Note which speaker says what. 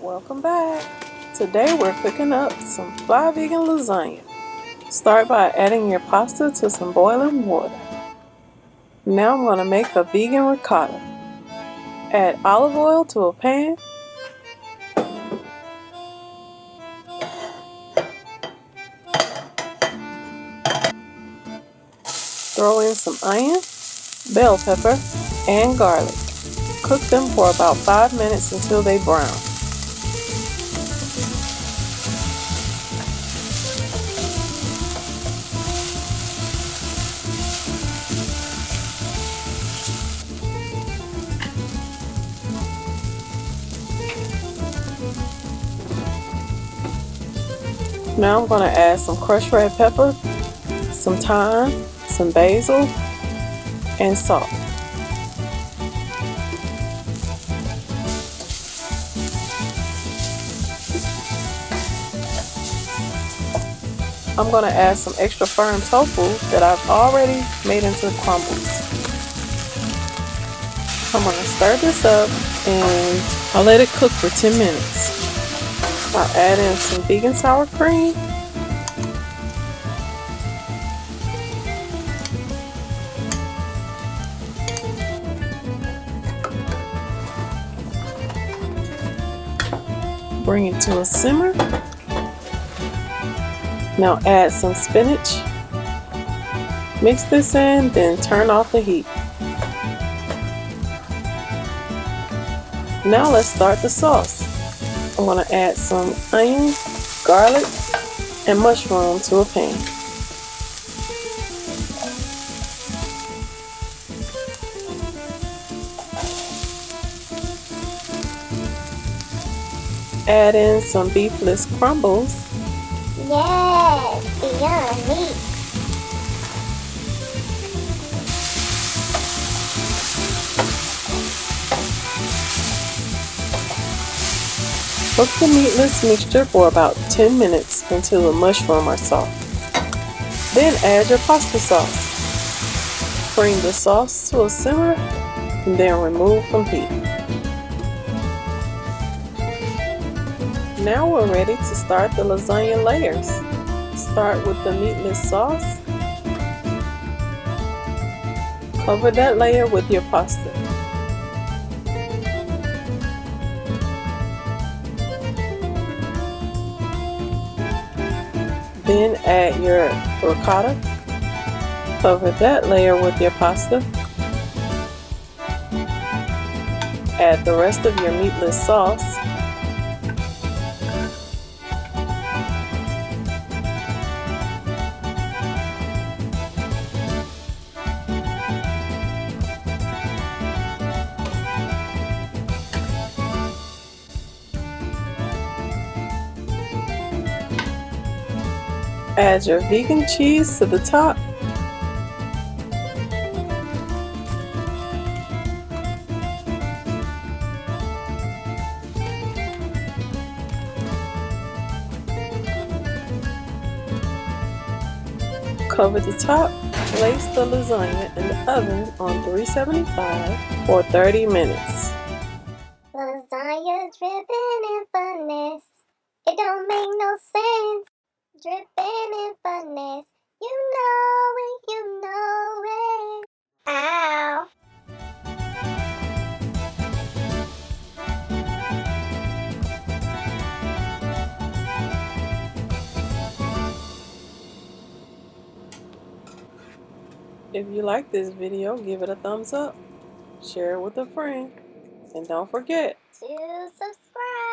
Speaker 1: Welcome back. Today we're cooking up some fly vegan lasagna. Start by adding your pasta to some boiling water. Now I'm going to make a vegan ricotta. Add olive oil to a pan. Throw in some onion, bell pepper, and garlic. Cook them for about 5 minutes until they brown. Now I'm going to add some crushed red pepper, some thyme, some basil, and salt. I'm going to add some extra firm tofu that I've already made into crumbles. I'm going to stir this up and I'll let it cook for 10 minutes. I'll add in some vegan sour cream, bring it to a simmer. Now add some spinach, mix this in, then turn off the heat. Now let's start the sauce. I'm going to add some onion, garlic, and mushroom to a pan. Add in some beefless crumbles.
Speaker 2: Yes, beyond meat.
Speaker 1: Cook the meatless mixture for about 10 minutes until the mushrooms are soft. Then add your pasta sauce. Bring the sauce to a simmer and then remove from heat. Now we're ready to start the lasagna layers. Start with the meatless sauce. Cover that layer with your pasta. Then add your ricotta. Cover that layer with your pasta. Add the rest of your meatless sauce. Add your vegan cheese to the top. Cover the top. Place the lasagna in the oven on 375 for 30 minutes.
Speaker 2: Lasagna dripping in fullness. It don't make no sense. Dripping in fullness. You know it, you know it. Ow.
Speaker 1: If you like this video, give it a thumbs up, share it with a friend, and don't forget
Speaker 2: To subscribe.